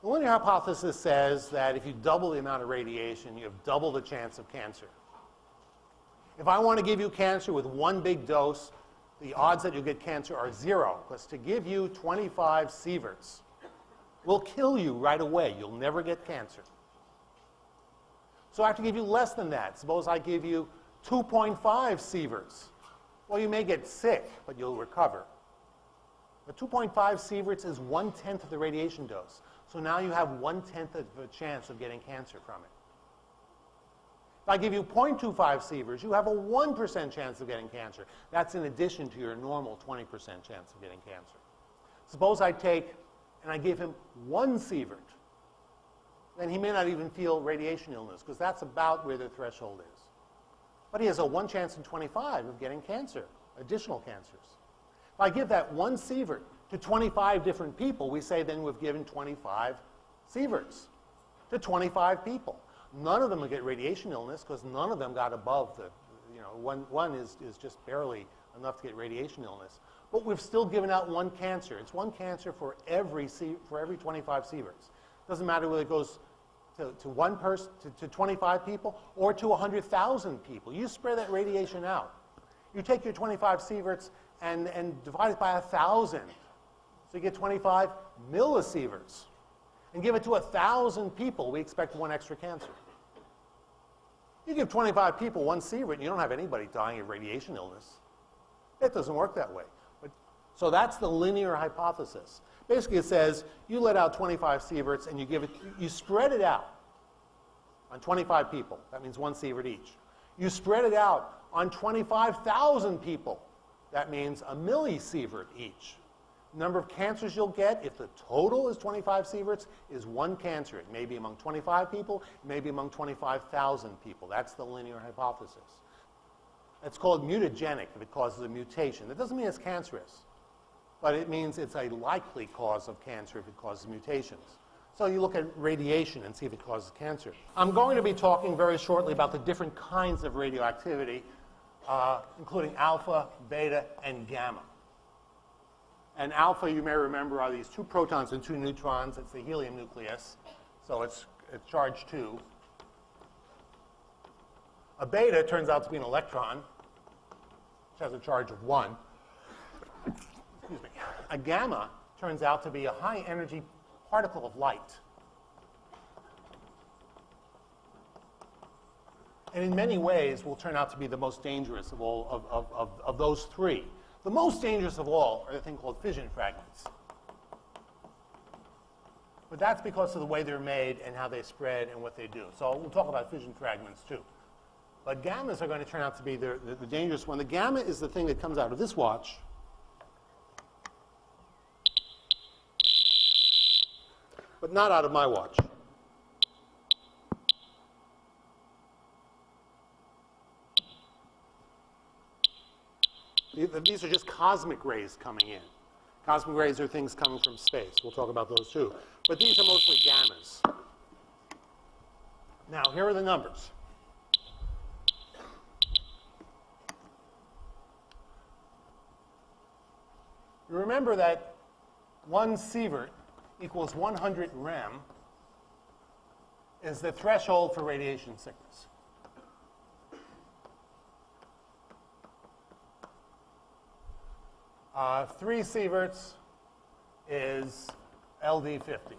The linear hypothesis says that if you double the amount of radiation, you have double the chance of cancer. If I want to give you cancer with one big dose, the odds that you get cancer are 0, because to give you 25 sieverts will kill you right away. You'll never get cancer. So I have to give you less than that. Suppose I give you 2.5 sieverts. Well, you may get sick, but you'll recover. But 2.5 sieverts is 1/10 of the radiation dose. So now you have 1/10 of a chance of getting cancer from it. If I give you 0.25 sieverts, you have a 1% chance of getting cancer. That's in addition to your normal 20% chance of getting cancer. Suppose I take and I give him 1 sievert. Then he may not even feel radiation illness, because that's about where the threshold is. But he has a 1 chance in 25 of getting cancer, additional cancers. If I give that 1 sievert to 25 different people, we say then we've given 25 sieverts to 25 people. None of them will get radiation illness, because none of them got above the, one is just barely enough to get radiation illness. But we've still given out 1 cancer. It's 1 cancer for every 25 sieverts. Doesn't matter whether it goes to one person, to 25 people, or to 100,000 people. You spread that radiation out. You take your 25 sieverts and divide it by 1,000. So you get 25 millisieverts. And give it to 1,000 people, we expect 1 extra cancer. You give 25 people 1 sievert, and you don't have anybody dying of radiation illness. It doesn't work that way. So that's the linear hypothesis. Basically, it says you let out 25 sieverts, and you spread it out on 25 people. That means 1 sievert each. You spread it out on 25,000 people. That means a millisievert each. The number of cancers you'll get, if the total is 25 sieverts, is 1 cancer. It may be among 25 people, it may be among 25,000 people. That's the linear hypothesis. It's called mutagenic if it causes a mutation. That doesn't mean it's cancerous, but it means it's a likely cause of cancer if it causes mutations. So you look at radiation and see if it causes cancer. I'm going to be talking very shortly about the different kinds of radioactivity, including alpha, beta, and gamma. And alpha, you may remember, are these 2 protons and 2 neutrons. It's the helium nucleus, so it's charge 2. A beta turns out to be an electron, which has a charge of 1. Excuse me. A gamma turns out to be a high-energy particle of light. And in many ways will turn out to be the most dangerous of all of those 3. The most dangerous of all are the thing called fission fragments. But that's because of the way they're made and how they spread and what they do. So we'll talk about fission fragments too. But gammas are going to turn out to be the dangerous one. The gamma is the thing that comes out of this watch. But not out of my watch. These are just cosmic rays coming in. Cosmic rays are things coming from space. We'll talk about those too. But these are mostly gammas. Now, here are the numbers. You remember that 1 sievert equals 100 rem is the threshold for radiation sickness. Three sieverts is LD50.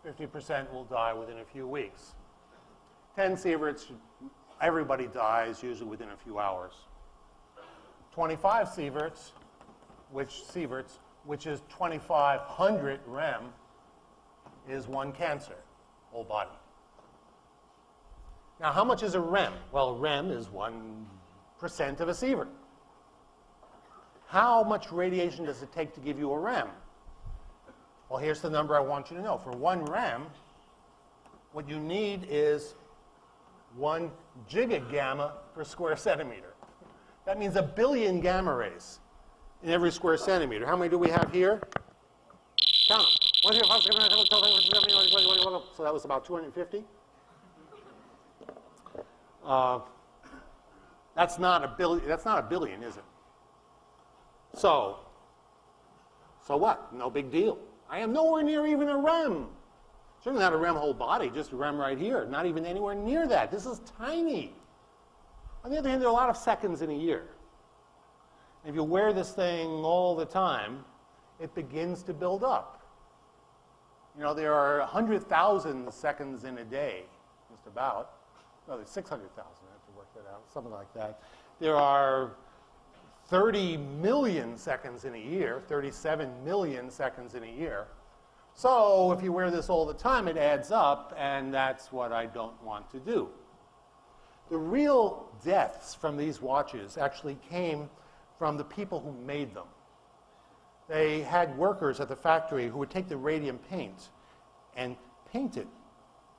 50% will die within a few weeks. 10 sieverts, everybody dies usually within a few hours. 25 sieverts, which is 2,500 rem, is 1 cancer, whole body. Now, how much is a rem? Well, rem is 1% of a sievert. How much radiation does it take to give you a rem? Well, here's the number I want you to know. For 1 rem, what you need is 1 gigagamma per square centimeter. That means 1 billion gamma rays in every square centimeter. How many do we have here? Count them. So that was about 250. That's not a billion. That's not a billion, is it? So what? No big deal. I am nowhere near even a rem. Certainly not a REM whole body, just a REM right here. Not even anywhere near that. This is tiny. On the other hand, there are a lot of seconds in a year. And if you wear this thing all the time, it begins to build up. You know, there are 100,000 seconds in a day, just about. No, there's 600,000. I have to work that out, something like that. There are 30 million seconds in a year, 37 million seconds in a year. So if you wear this all the time, it adds up, and that's what I don't want to do. The real deaths from these watches actually came from the people who made them. They had workers at the factory who would take the radium paint and paint it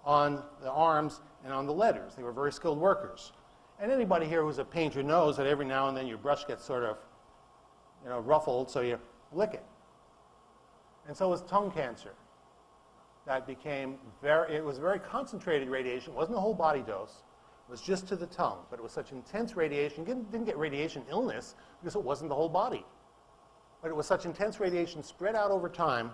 on the arms and on the letters. They were very skilled workers. And anybody here who's a painter knows that every now and then your brush gets sort of, you know, ruffled, so you lick it. And so was tongue cancer. That became it was very concentrated radiation. It wasn't a whole body dose. It was just to the tongue. But it was such intense radiation. You didn't get radiation illness because it wasn't the whole body. But it was such intense radiation spread out over time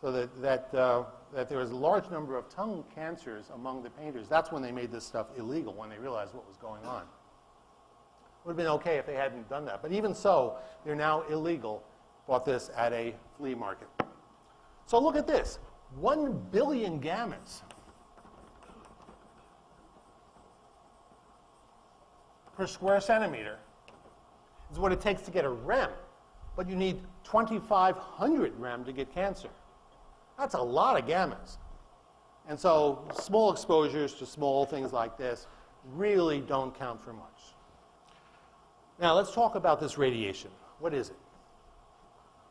so that there was a large number of tongue cancers among the painters. That's when they made this stuff illegal, when they realized what was going on. It would have been okay if they hadn't done that. But even so, they're now illegal. Bought this at a flea market. So look at this. 1 billion gametes per square centimeter is what it takes to get a REM. But you need 2,500 REM to get cancer. That's a lot of gametes. And so small exposures to small things like this really don't count for much. Now let's talk about this radiation. What is it?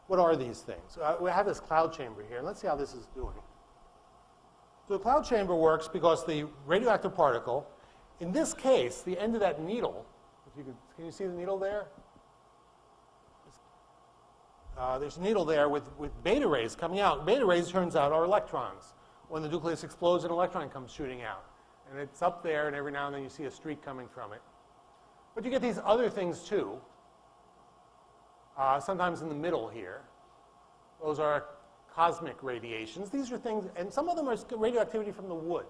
What are these things? We have this cloud chamber here, and let's see how this is doing. So the cloud chamber works because the radioactive particle, in this case, the end of that needle, if you could, can you see the needle there? There's a needle there with beta rays coming out. Beta rays, turns out, are electrons. When the nucleus explodes, an electron comes shooting out. And it's up there, and every now and then you see a streak coming from it. But you get these other things, too. Sometimes in the middle here. Those are cosmic radiations. These are things, and some of them are radioactivity from the wood.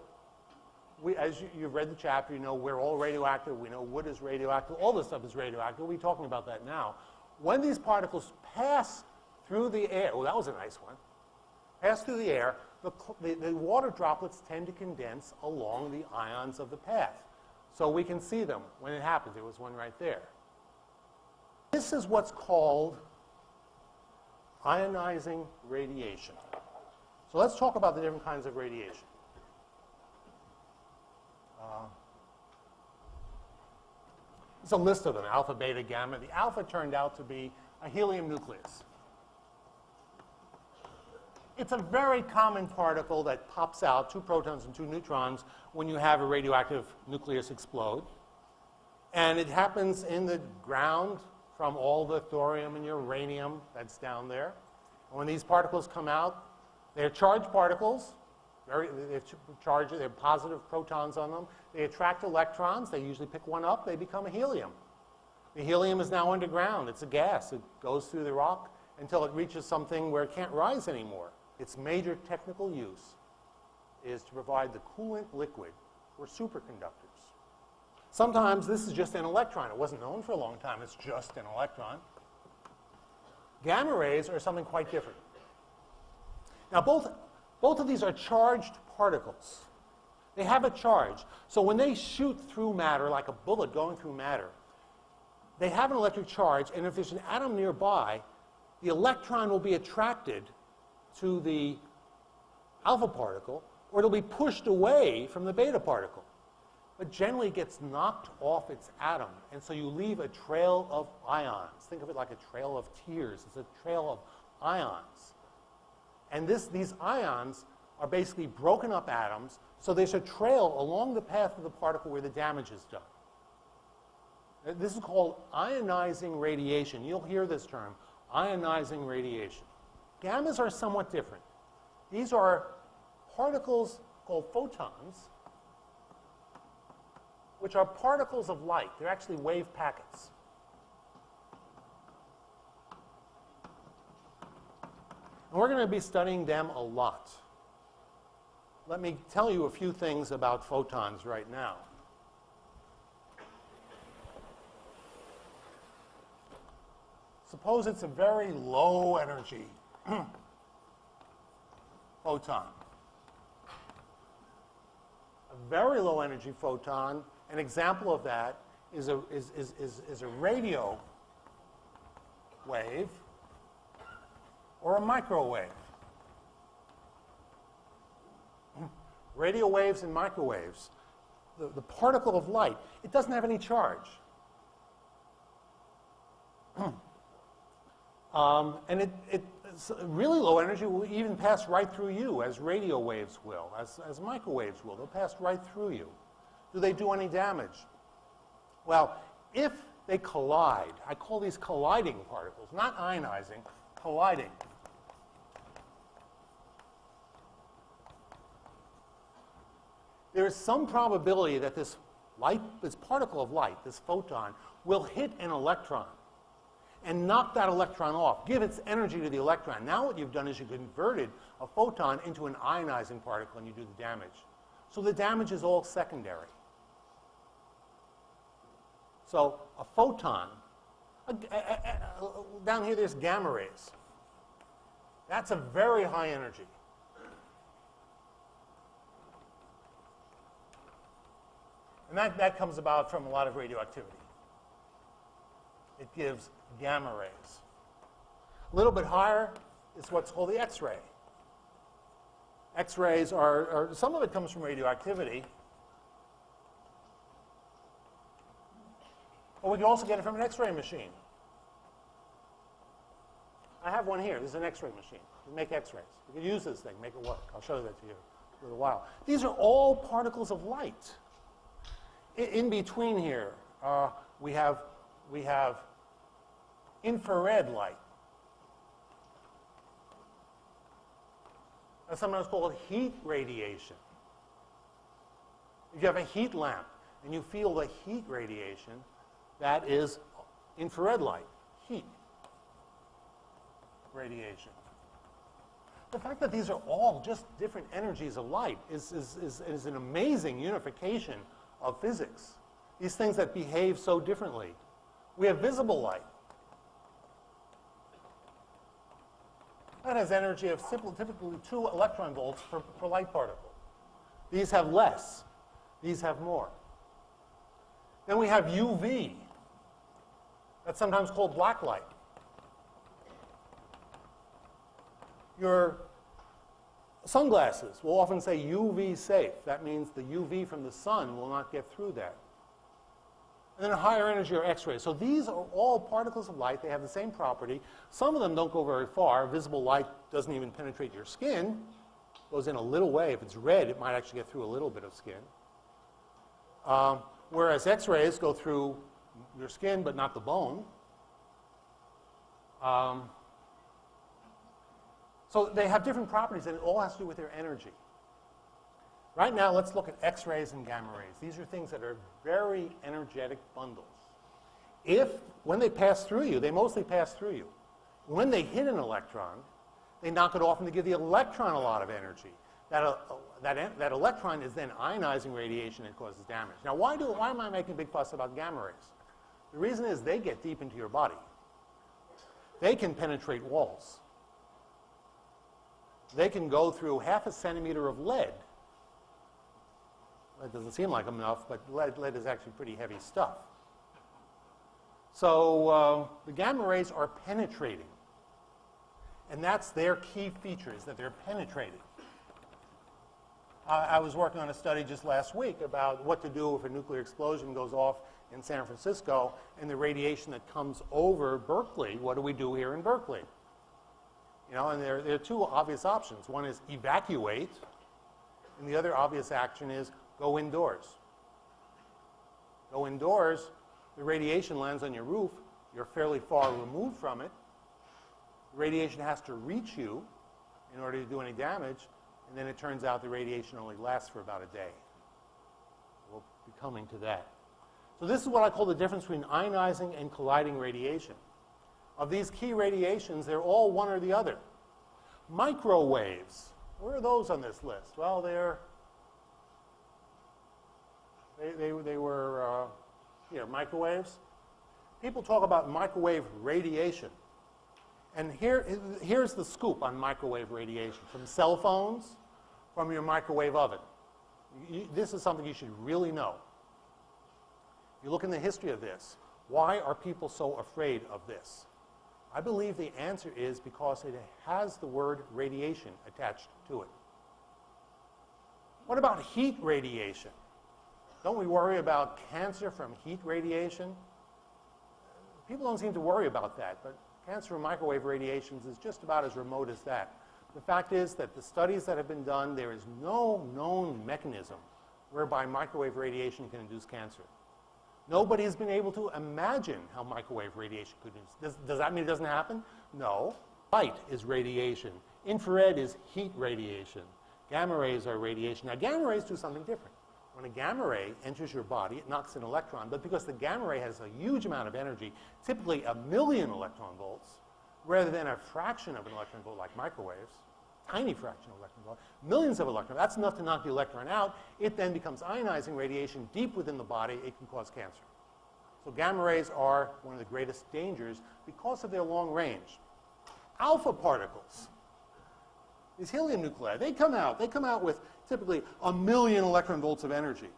As you've read the chapter, you know we're all radioactive. We know wood is radioactive. All this stuff is radioactive. We'll be talking about that now. When these particles pass through the air, oh, that was a nice one, pass through the air, the water droplets tend to condense along the ions of the path. So we can see them when it happens. There was one right there. This is what's called ionizing radiation. So let's talk about the different kinds of radiation. It's a list of them, alpha, beta, gamma. The alpha turned out to be a helium nucleus. It's a very common particle that pops out, 2 protons and 2 neutrons, when you have a radioactive nucleus explode. And it happens in the ground from all the thorium and uranium that's down there. And when these particles come out, they're charged particles. They have positive protons on them. They attract electrons. They usually pick one up. They become a helium. The helium is now underground. It's a gas. It goes through the rock until it reaches something where it can't rise anymore. Its major technical use is to provide the coolant liquid for superconductors. Sometimes this is just an electron. It wasn't known for a long time. It's just an electron. Gamma rays are something quite different. Now, both of these are charged particles. They have a charge. So when they shoot through matter, like a bullet going through matter, they have an electric charge, and if there's an atom nearby, the electron will be attracted to the alpha particle, or it'll be pushed away from the beta particle. But generally it gets knocked off its atom, and so you leave a trail of ions. Think of it like a trail of tears. It's a trail of ions. And these ions are basically broken up atoms, so there's a trail along the path of the particle where the damage is done. This is called ionizing radiation. You'll hear this term, ionizing radiation. Gammas are somewhat different. These are particles called photons, which are particles of light. They're actually wave packets. And we're going to be studying them a lot. let me tell you a few things about photons right now. Suppose it's a very low energy photon. A very low energy photon, an example of that is a radio wave or a microwave. Radio waves and microwaves, the particle of light, it doesn't have any charge. And it's really low energy will even pass right through you, as radio waves will, as microwaves will. They'll pass right through you. Do they do any damage? Well, if they collide, I call these colliding particles, not ionizing, colliding. There is some probability that this particle of light, this photon, will hit an electron and knock that electron off, give its energy to the electron. Now what you've done is you've converted a photon into an ionizing particle and you do the damage. So the damage is all secondary. So a photon, down here there's gamma rays. That's a very high energy. And that comes about from a lot of radioactivity. It gives gamma rays. A little bit higher is what's called the X-ray. X-rays are, some of it comes from radioactivity. But we can also get it from an X-ray machine. I have one here. This is an X-ray machine. You make X-rays. You can use this thing, make it work. I'll show that to you in a little while. These are all particles of light. In between here, we have infrared light. That's sometimes called heat radiation. If you have a heat lamp and you feel the heat radiation, that is infrared light, heat radiation. The fact that these are all just different energies of light is an amazing unification of physics. These things that behave so differently. We have visible light. That has energy of typically 2 electron volts per light particle. These have less. These have more. Then we have UV. That's sometimes called black light. Your sunglasses will often say UV safe. That means the UV from the sun will not get through that. And then a higher energy are X-rays. So these are all particles of light. They have the same property. Some of them don't go very far. Visible light doesn't even penetrate your skin. It goes in a little way. If it's red, it might actually get through a little bit of skin. Whereas X-rays go through your skin, but not the bone. So they have different properties, and it all has to do with their energy. Right now, let's look at X-rays and gamma rays. These are things that are very energetic bundles. When they pass through you, they mostly pass through you. When they hit an electron, they knock it off and they give the electron a lot of energy. That electron is then ionizing radiation and causes damage. Now, why am I making a big fuss about gamma rays? The reason is they get deep into your body. They can penetrate walls. They can go through half a centimeter of lead. That doesn't seem like enough, but lead is actually pretty heavy stuff. So the gamma rays are penetrating. And that's their key feature, is that they're penetrating. I was working on a study just last week about what to do if a nuclear explosion goes off in San Francisco and the radiation that comes over Berkeley. What do we do here in Berkeley? You know, and there are 2 obvious options. One is evacuate, and the other obvious action is go indoors. Go indoors, the radiation lands on your roof. You're fairly far removed from it. The radiation has to reach you in order to do any damage, and then it turns out the radiation only lasts for about a day. We'll be coming to that. So this is what I call the difference between ionizing and colliding radiation. Of these key radiations, they're all one or the other. Microwaves. Where are those on this list? Well, they were here, microwaves. People talk about microwave radiation. And here's the scoop on microwave radiation. From cell phones, from your microwave oven. This is something you should really know. You look in the history of this. Why are people so afraid of this? I believe the answer is because it has the word radiation attached to it. What about heat radiation? Don't we worry about cancer from heat radiation? People don't seem to worry about that, but cancer from microwave radiations is just about as remote as that. The fact is that the studies that have been done, there is no known mechanism whereby microwave radiation can induce cancer. Nobody has been able to imagine how microwave radiation could induce. Does that mean it doesn't happen? No. Light is radiation. Infrared is heat radiation. Gamma rays are radiation. Now, gamma rays do something different. When a gamma ray enters your body, it knocks an electron, but because the gamma ray has a huge amount of energy, typically 1,000,000 electron volts, rather than a fraction of an electron volt like microwaves, tiny fraction of electron volt, millions of electrons, that's enough to knock the electron out. It then becomes ionizing radiation deep within the body. It can cause cancer. So gamma rays are one of the greatest dangers because of their long range. Alpha particles, these helium nuclei, they come out with typically 1,000,000 electron volts of energy.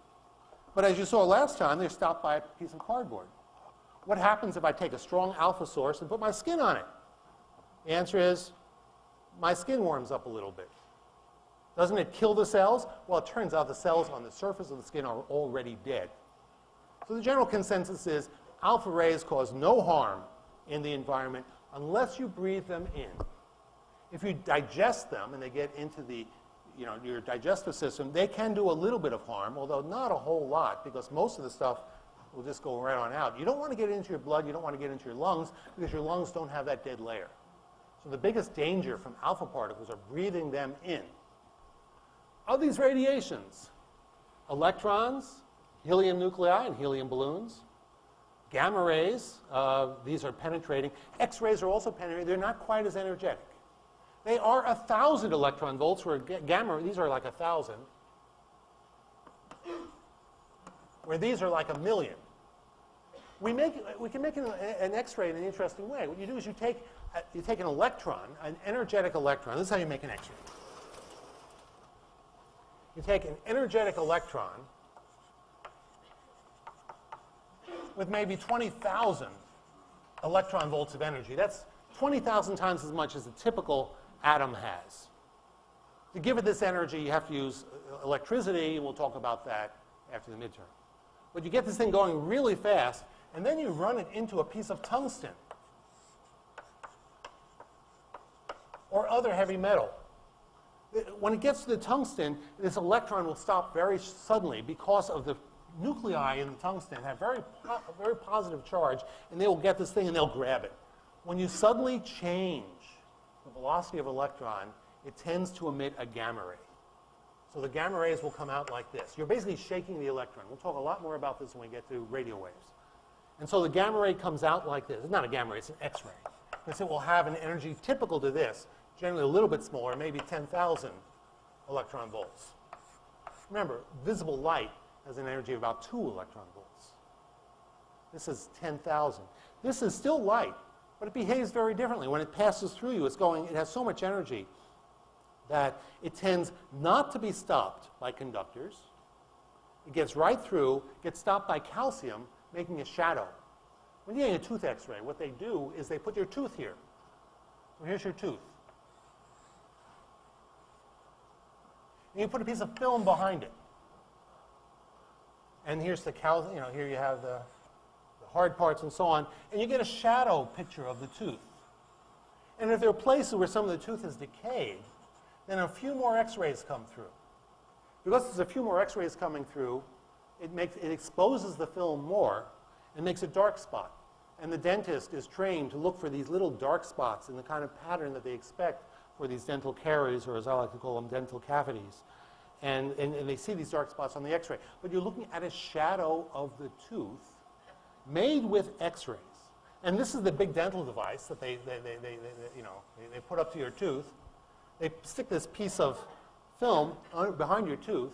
But as you saw last time, they're stopped by a piece of cardboard. What happens if I take a strong alpha source and put my skin on it? The answer is, my skin warms up a little bit. Doesn't it kill the cells? Well, it turns out the cells on the surface of the skin are already dead. So the general consensus is alpha rays cause no harm in the environment unless you breathe them in. If you digest them and they get into your digestive system, they can do a little bit of harm, although not a whole lot, because most of the stuff will just go right on out. You don't want to get it into your blood, you don't want to get it into your lungs, because your lungs don't have that dead layer. So the biggest danger from alpha particles are breathing them in. Of these radiations, electrons, helium nuclei and helium balloons, gamma rays, these are penetrating. X-rays are also penetrating. They're not quite as energetic. They are 1,000 electron volts, where gamma, these are like 1,000, where these are like 1,000,000. We can make an X-ray in an interesting way. What you do is you take an electron, an energetic electron. This is how you make an X-ray. You take an energetic electron with maybe 20,000 electron volts of energy. That's 20,000 times as much as a typical atom has. To give it this energy, you have to use electricity, and we'll talk about that after the midterm. But you get this thing going really fast, and then you run it into a piece of tungsten or other heavy metal. When it gets to the tungsten, this electron will stop very suddenly because of the nuclei in the tungsten have very positive charge, and they will get this thing and they'll grab it. When you suddenly change the velocity of an electron, it tends to emit a gamma ray. So the gamma rays will come out like this. You're basically shaking the electron. We'll talk a lot more about this when we get to radio waves. And so the gamma ray comes out like this. It's not a gamma ray, it's an X-ray. Because it will have an energy typical to this, generally a little bit smaller, maybe 10,000 electron volts. Remember, visible light has an energy of about 2 electron volts. This is 10,000. This is still light, but it behaves very differently. When it passes through you, it has so much energy that it tends not to be stopped by conductors. It gets right through, gets stopped by calcium, making a shadow. When you're getting a tooth X-ray, what they do is they put your tooth here. So here's your tooth. And you put a piece of film behind it. And here's the calcium, here you have the hard parts and so on, and you get a shadow picture of the tooth. And if there are places where some of the tooth is decayed, then a few more X-rays come through. Because there's a few more X-rays coming through, it exposes the film more and makes a dark spot. And the dentist is trained to look for these little dark spots in the kind of pattern that they expect for these dental caries, or as I like to call them, dental cavities. And they see these dark spots on the X-ray. But you're looking at a shadow of the tooth made with X-rays. And this is the big dental device that they put up to your tooth. They stick this piece of film behind your tooth.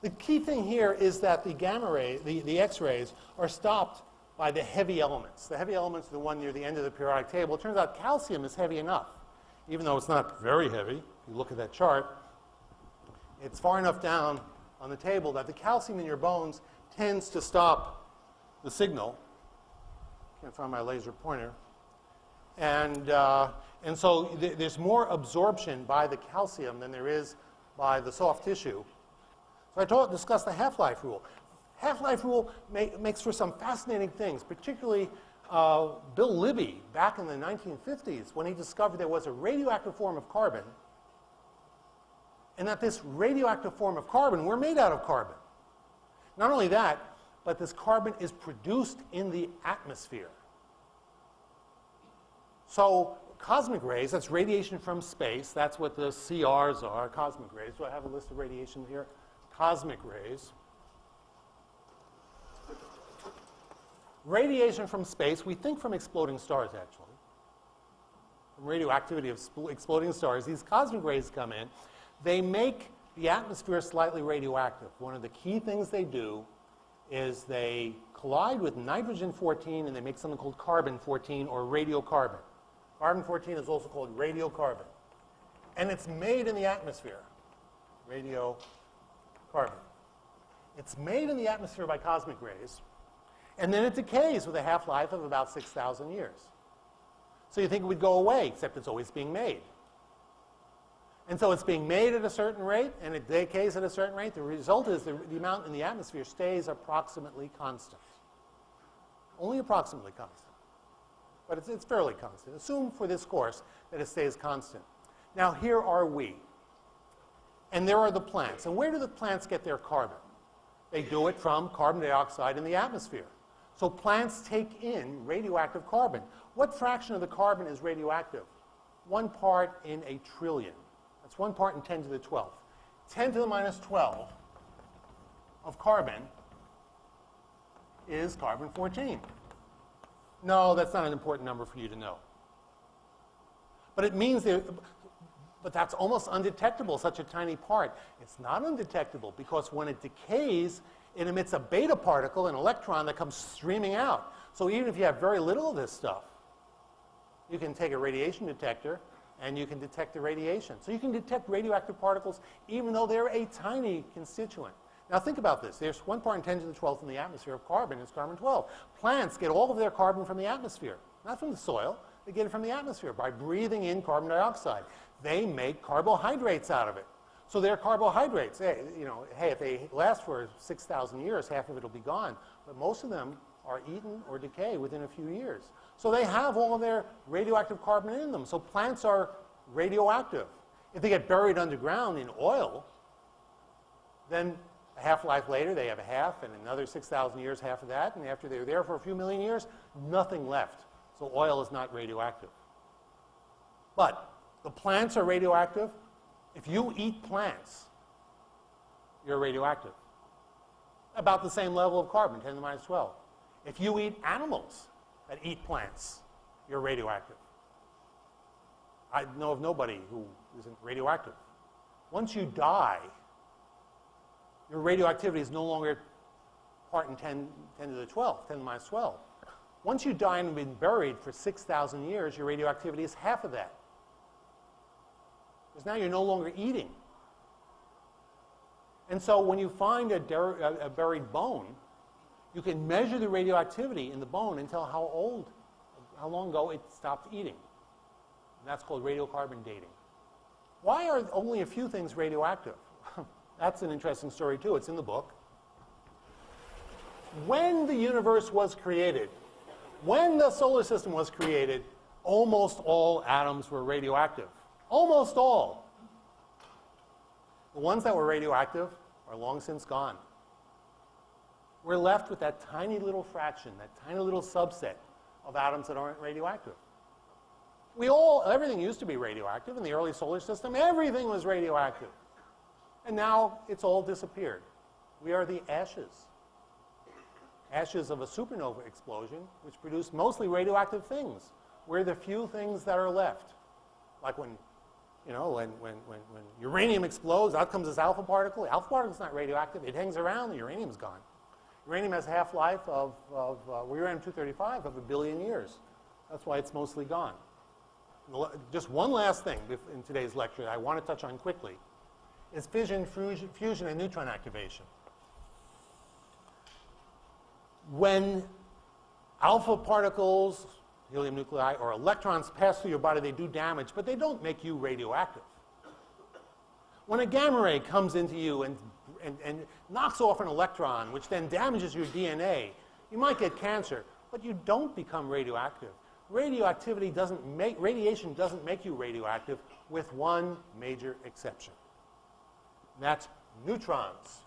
The key thing here is that the gamma ray, the X-rays, are stopped by the heavy elements. The heavy elements are the one near the end of the periodic table. It turns out calcium is heavy enough, even though it's not very heavy. If you look at that chart, it's far enough down on the table that the calcium in your bones tends to stop the signal. Can't find my laser pointer. And so there's more absorption by the calcium than there is by the soft tissue. So I discussed the half-life rule. Half-life rule makes for some fascinating things, particularly Bill Libby back in the 1950s when he discovered there was a radioactive form of carbon, and that this radioactive form of carbon, we're made out of carbon. Not only that, but this carbon is produced in the atmosphere. So cosmic rays, that's radiation from space. That's what the CRs are, cosmic rays. Do I have a list of radiation here? Cosmic rays. Radiation from space, we think from exploding stars, actually. From radioactivity of exploding stars. These cosmic rays come in. They make the atmosphere slightly radioactive. One of the key things they do is they collide with nitrogen-14 and they make something called carbon-14 or radiocarbon. Carbon-14 is also called radiocarbon. And it's made in the atmosphere. Radiocarbon. It's made in the atmosphere by cosmic rays. And then it decays with a half-life of about 6,000 years. So you think it would go away, except it's always being made. And so it's being made at a certain rate, and it decays at a certain rate. The result is the amount in the atmosphere stays approximately constant. Only approximately constant. But it's fairly constant. Assume for this course that it stays constant. Now here are we. And there are the plants. And where do the plants get their carbon? They do it from carbon dioxide in the atmosphere. So plants take in radioactive carbon. What fraction of the carbon is radioactive? 1 part in a trillion. That's 1 part in 10 to the 12th. 10 to the minus 12 of carbon is carbon-14. No, that's not an important number for you to know. But it means but that's almost undetectable, such a tiny part. It's not undetectable because when it decays, it emits a beta particle, an electron, that comes streaming out. So even if you have very little of this stuff, you can take a radiation detector and you can detect the radiation. So you can detect radioactive particles even though they're a tiny constituent. Now think about this. There's 1 part in 10 to the 12th in the atmosphere of carbon. It's carbon-12. Plants get all of their carbon from the atmosphere, not from the soil. They get it from the atmosphere by breathing in carbon dioxide. They make carbohydrates out of it. So they're carbohydrates. Hey, if they last for 6,000 years, half of it will be gone. But most of them are eaten or decay within a few years. So they have all of their radioactive carbon in them. So plants are radioactive. If they get buried underground in oil, then a half-life later, they have a half, and another 6,000 years, half of that. And after they're there for a few million years, nothing left. So oil is not radioactive. But the plants are radioactive. If you eat plants, you're radioactive. About the same level of carbon, 10 to the minus 12. If you eat animals that eat plants, you're radioactive. I know of nobody who isn't radioactive. Once you die, your radioactivity is no longer part in 10 to the 12, 10 to the minus 12. Once you die and have been buried for 6,000 years, your radioactivity is half of that. Because now you're no longer eating. And so when you find a buried bone, you can measure the radioactivity in the bone and tell how long ago it stopped eating. And that's called radiocarbon dating. Why are only a few things radioactive? That's an interesting story too. It's in the book. When the universe was created, when the solar system was created, almost all atoms were radioactive. Almost all. The ones that were radioactive are long since gone. We're left with that tiny little fraction, that tiny little subset of atoms that aren't radioactive. Everything used to be radioactive in the early solar system. Everything was radioactive. And now it's all disappeared. We are the ashes. Ashes of a supernova explosion, which produced mostly radioactive things. We're the few things that are left. Like when, you know, when uranium explodes, out comes this alpha particle. The alpha particle is not radioactive. It hangs around, the uranium's gone. Uranium has a half-life of uranium-235 of 1 billion years. That's why it's mostly gone. Just one last thing in today's lecture that I want to touch on quickly is fission, fusion, and neutron activation. When alpha particles, helium nuclei, or electrons pass through your body, they do damage, but they don't make you radioactive. When a gamma ray comes into you and knocks off an electron, which then damages your DNA, you might get cancer, but you don't become radioactive. Radiation doesn't make you radioactive, with one major exception. And that's neutrons.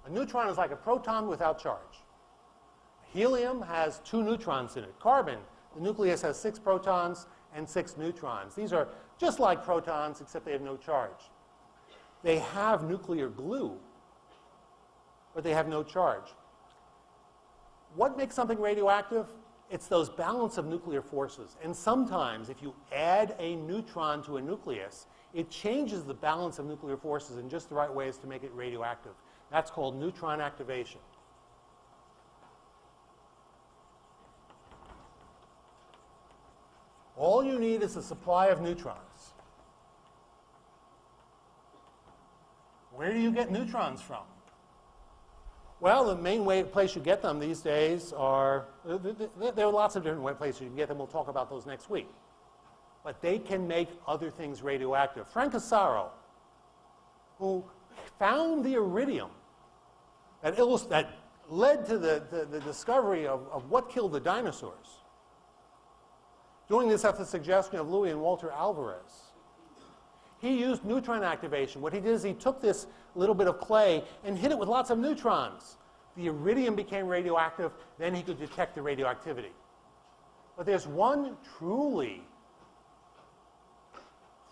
A neutron is like a proton without charge. Helium has 2 neutrons in it. Carbon, the nucleus has 6 protons and 6 neutrons. These are just like protons, except they have no charge. They have nuclear glue, but they have no charge. What makes something radioactive? It's those balance of nuclear forces. And sometimes, if you add a neutron to a nucleus, it changes the balance of nuclear forces in just the right ways to make it radioactive. That's called neutron activation. All you need is a supply of neutrons. Where do you get neutrons from? Well, the main place you get them these days are, there are lots of different places you can get them. We'll talk about those next week. But they can make other things radioactive. Frank Asaro, who found the iridium that led to the discovery of what killed the dinosaurs, doing this at the suggestion of Louis and Walter Alvarez. He used neutron activation. What he did is he took this little bit of clay and hit it with lots of neutrons. The iridium became radioactive. Then he could detect the radioactivity. But there's one truly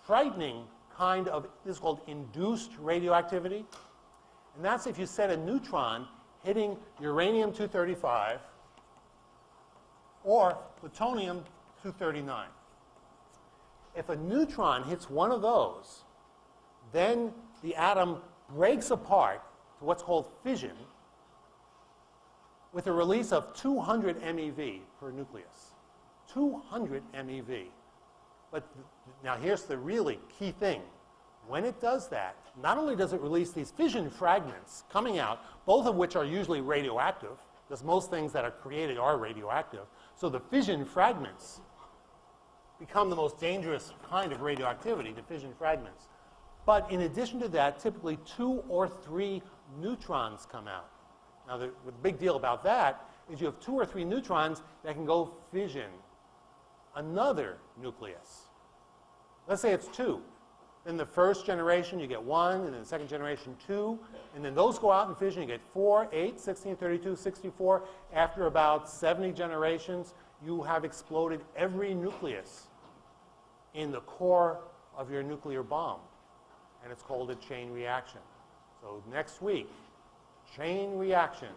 frightening kind of, this is called induced radioactivity. And that's if you set a neutron hitting uranium-235 or plutonium-239. If a neutron hits one of those, then the atom breaks apart to what's called fission with a release of 200 MeV per nucleus. 200 MeV. But now here's the really key thing. When it does that, not only does it release these fission fragments coming out, both of which are usually radioactive, because most things that are created are radioactive, so the fission fragments become the most dangerous kind of radioactivity, the fission fragments. But in addition to that, typically 2 or 3 neutrons come out. Now, the big deal about that is you have 2 or 3 neutrons that can go fission another nucleus. Let's say it's 2. In the first generation, you get 1, and in the second generation, 2. And then those go out and fission. You get 4, 8, 16, 32, 64. After about 70 generations, you have exploded every nucleus in the core of your nuclear bomb. And it's called a chain reaction. So next week, chain reaction.